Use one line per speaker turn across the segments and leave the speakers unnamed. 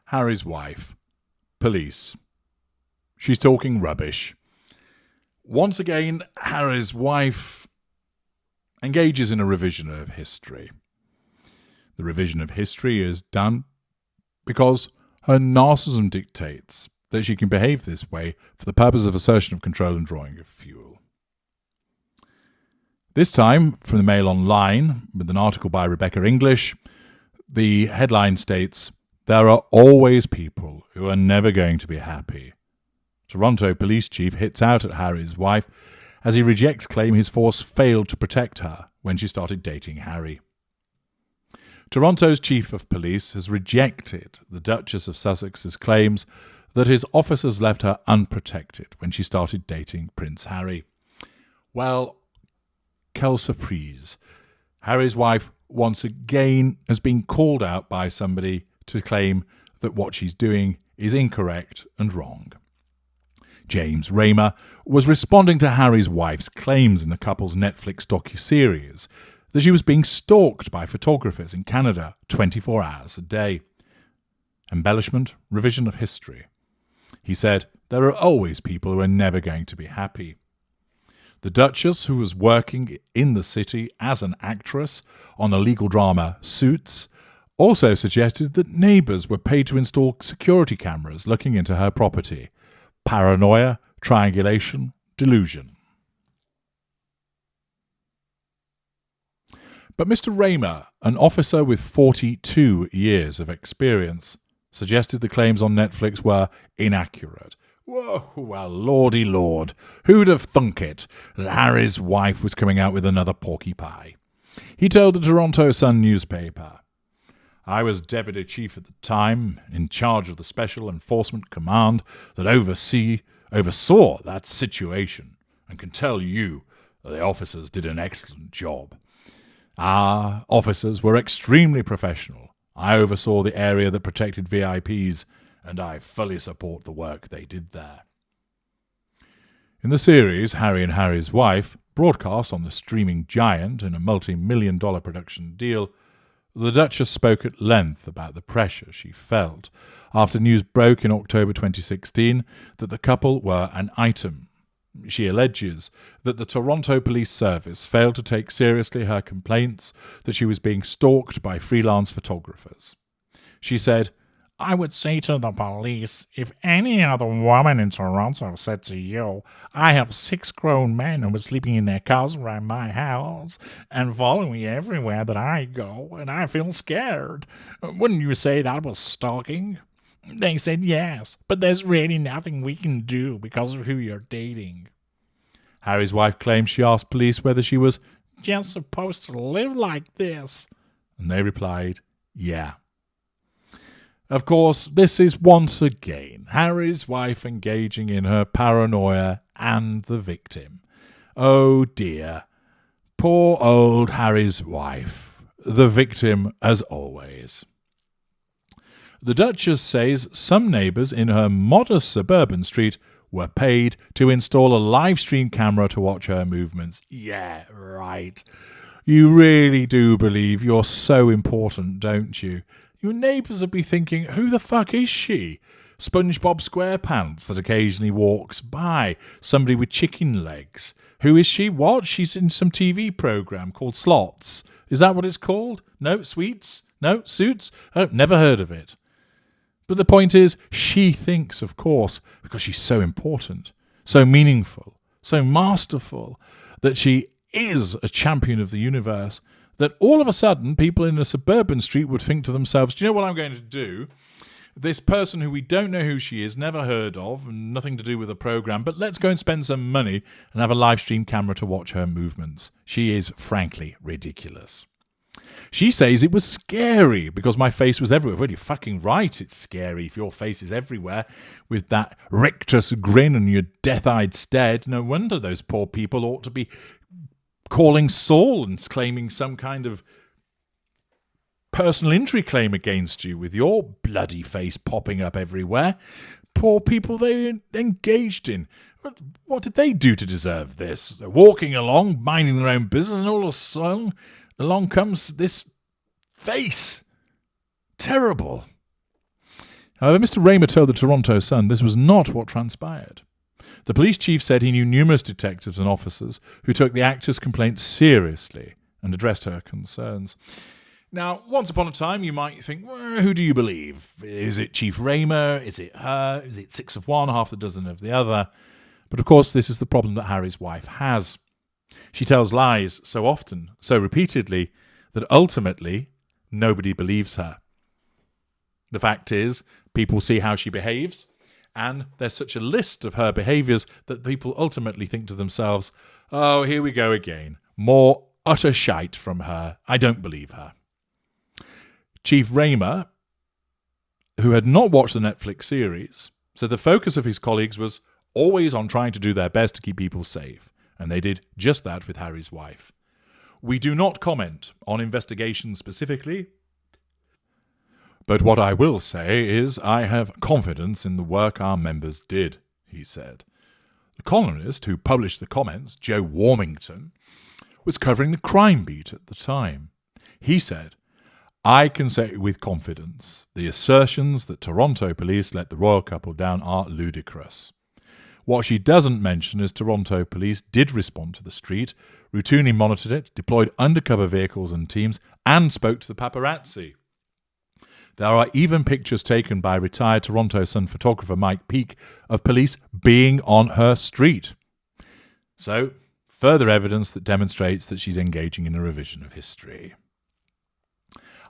Harry's wife. Police. She's talking rubbish. Once again, Harry's wife engages in a revision of history. The revision of history is done because her narcissism dictates that she can behave this way for the purpose of assertion of control and drawing of fuel. This time, from the Mail Online, with an article by Rebecca English, the headline states, "There are always people who are never going to be happy." Toronto police chief hits out at Harry's wife as he rejects claim his force failed to protect her when she started dating Harry. Toronto's chief of police has rejected the Duchess of Sussex's claims that his officers left her unprotected when she started dating Prince Harry. Well, quelle surprise. Harry's wife once again has been called out by somebody to claim that what she's doing is incorrect and wrong. James Raymer was responding to Harry's wife's claims in the couple's Netflix docuseries that she was being stalked by photographers in Canada 24 hours a day. Embellishment, revision of history. He said, "There are always people who are never going to be happy." The Duchess, who was working in the city as an actress on the legal drama Suits, also suggested that neighbours were paid to install security cameras looking into her property. Paranoia, triangulation, delusion. But Mr. Raymer, an officer with 42 years of experience, suggested the claims on Netflix were inaccurate. Whoa, well, lordy lord, who'd have thunk it that Harry's wife was coming out with another porkie pie? He told the Toronto Sun newspaper, "I was deputy chief at the time, in charge of the Special Enforcement Command that oversaw that situation, and can tell you that the officers did an excellent job. Our officers were extremely professional. I oversaw the area that protected VIPs, and I fully support the work they did there." In the series, Harry and Harry's Wife, broadcast on the streaming giant in a multi-million-dollar production deal, the Duchess spoke at length about the pressure she felt after news broke in October 2016 that the couple were an item. She alleges that the Toronto Police Service failed to take seriously her complaints that she was being stalked by freelance photographers. She said, "I would say to the police, if any other woman in Toronto said to you, 'I have 6 grown men who are sleeping in their cars around my house and follow me everywhere that I go, and I feel scared,' wouldn't you say that was stalking?" They said yes, but there's really nothing we can do because of who you're dating. Harry's wife claimed she asked police whether she was just supposed to live like this, and they replied, yeah. Of course, this is once again Harry's wife engaging in her paranoia and the victim. Oh dear. Poor old Harry's wife. The victim as always. The Duchess says some neighbours in her modest suburban street were paid to install a live stream camera to watch her movements. Yeah, right. You really do believe you're so important, don't you? Your neighbours will be thinking, who the fuck is she? SpongeBob SquarePants that occasionally walks by. Somebody with chicken legs. Who is she? What? She's in some TV programme called Slots. Is that what it's called? No? Sweets? No? Suits? Oh, never heard of it. But the point is, she thinks, of course, because she's so important, so meaningful, so masterful, that she is a champion of the universe, that all of a sudden people in a suburban street would think to themselves, do you know what I'm going to do? This person who we don't know who she is, never heard of, and nothing to do with the programme, but let's go and spend some money and have a live stream camera to watch her movements. She is, frankly, ridiculous. She says it was scary because my face was everywhere. Well, you're fucking right, it's scary if your face is everywhere with that rictus grin and your death-eyed stare. No wonder those poor people ought to be calling Saul and claiming some kind of personal injury claim against you with your bloody face popping up everywhere. Poor people they engaged in. What did they do to deserve this? They're walking along, minding their own business, and all of a sudden along comes this face. Terrible. However, Mr. Raymer told the Toronto Sun this was not what transpired. The police chief said he knew numerous detectives and officers who took the actress' complaint seriously and addressed her concerns. Now, once upon a time, you might think, well, who do you believe? Is it Chief Raymer? Is it her? Is it 6 of one, half a dozen of the other? But of course, this is the problem that Harry's wife has. She tells lies so often, so repeatedly, that ultimately nobody believes her. The fact is, people see how she behaves, and there's such a list of her behaviours that people ultimately think to themselves, oh, here we go again. More utter shite from her. I don't believe her. Chief Raymer, who had not watched the Netflix series, said the focus of his colleagues was always on trying to do their best to keep people safe, and they did just that with Harry's wife. We do not comment on investigations specifically, but what I will say is I have confidence in the work our members did, he said. The columnist who published the comments, Joe Warmington, was covering the crime beat at the time. He said, I can say with confidence, the assertions that Toronto police let the royal couple down are ludicrous. What she doesn't mention is Toronto police did respond to the street, routinely monitored it, deployed undercover vehicles and teams, and spoke to the paparazzi. There are even pictures taken by retired Toronto Sun photographer Mike Peake of police being on her street. So, further evidence that demonstrates that she's engaging in a revision of history.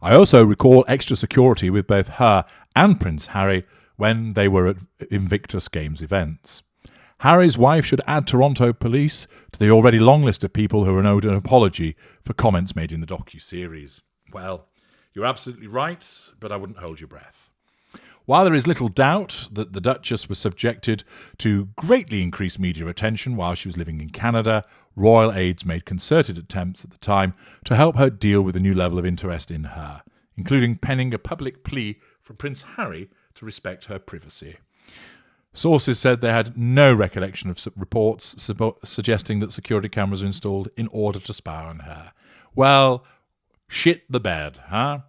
I also recall extra security with both her and Prince Harry when they were at Invictus Games events. Harry's wife should add Toronto police to the already long list of people who are owed an apology for comments made in the docu-series. Well, you're absolutely right, but I wouldn't hold your breath. While there is little doubt that the Duchess was subjected to greatly increased media attention while she was living in Canada, royal aides made concerted attempts at the time to help her deal with the new level of interest in her, including penning a public plea for Prince Harry to respect her privacy. Sources said they had no recollection of reports suggesting that security cameras were installed in order to spy on her. Well, shit the bed, huh?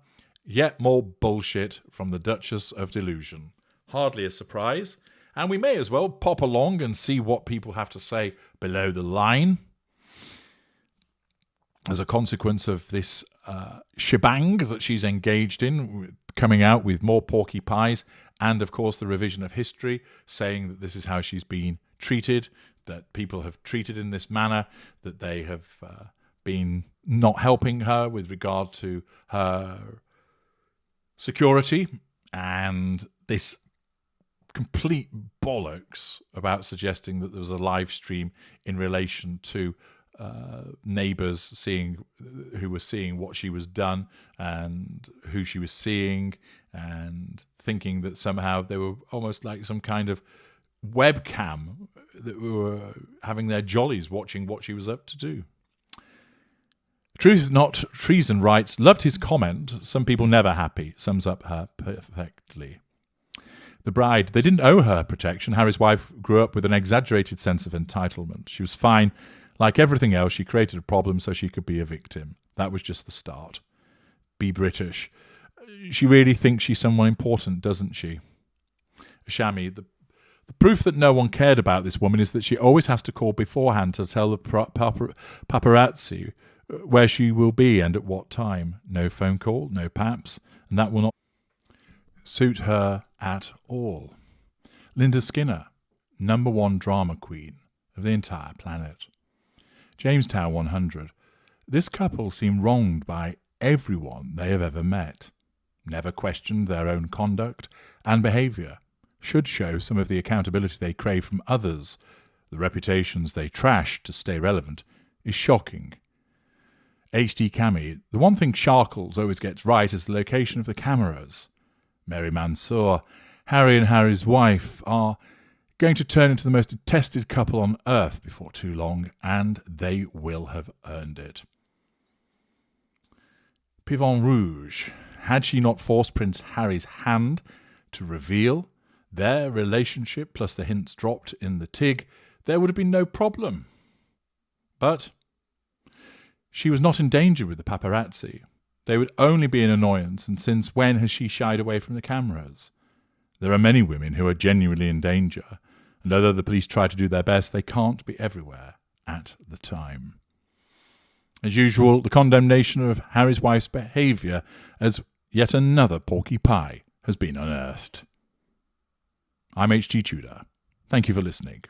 Yet more bullshit from the Duchess of Delusion. Hardly a surprise. And we may as well pop along and see what people have to say below the line as a consequence of this shebang that she's engaged in, coming out with more porky pies and, of course, the revision of history, saying that this is how she's been treated, that people have treated in this manner, that they have been not helping her with regard to her security, and this complete bollocks about suggesting that there was a live stream in relation to neighbours who were seeing what she was done and who she was seeing, and thinking that somehow they were almost like some kind of webcam that were having their jollies watching what she was up to do. Truth Not Treason writes, loved his comment, some people never happy, sums up her perfectly. The bride, they didn't owe her protection. Harry's wife grew up with an exaggerated sense of entitlement. She was fine. Like everything else, she created a problem so she could be a victim. That was just the start. Be British. She really thinks she's someone important, doesn't she? Shami, the proof that no one cared about this woman is that she always has to call beforehand to tell the paparazzi where she will be and at what time. No phone call, no paps, and that will not suit her at all. Linda Skinner, #1 drama queen of the entire planet. Jamestown 100. This couple seem wronged by everyone they have ever met. Never questioned their own conduct and behaviour. Should show some of the accountability they crave from others. The reputations they trash to stay relevant is shocking. HD Cami, the one thing Sharkles always gets right is the location of the cameras. Mary Mansour, Harry and Harry's wife are going to turn into the most detested couple on earth before too long, and they will have earned it. Pivon Rouge, had she not forced Prince Harry's hand to reveal their relationship plus the hints dropped in the TIG, there would have been no problem. But she was not in danger with the paparazzi. They would only be an annoyance, and since when has she shied away from the cameras? There are many women who are genuinely in danger, and although the police try to do their best, they can't be everywhere at the time. As usual, the condemnation of Harry's wife's behaviour as yet another porky pie has been unearthed. I'm H.G. Tudor. Thank you for listening.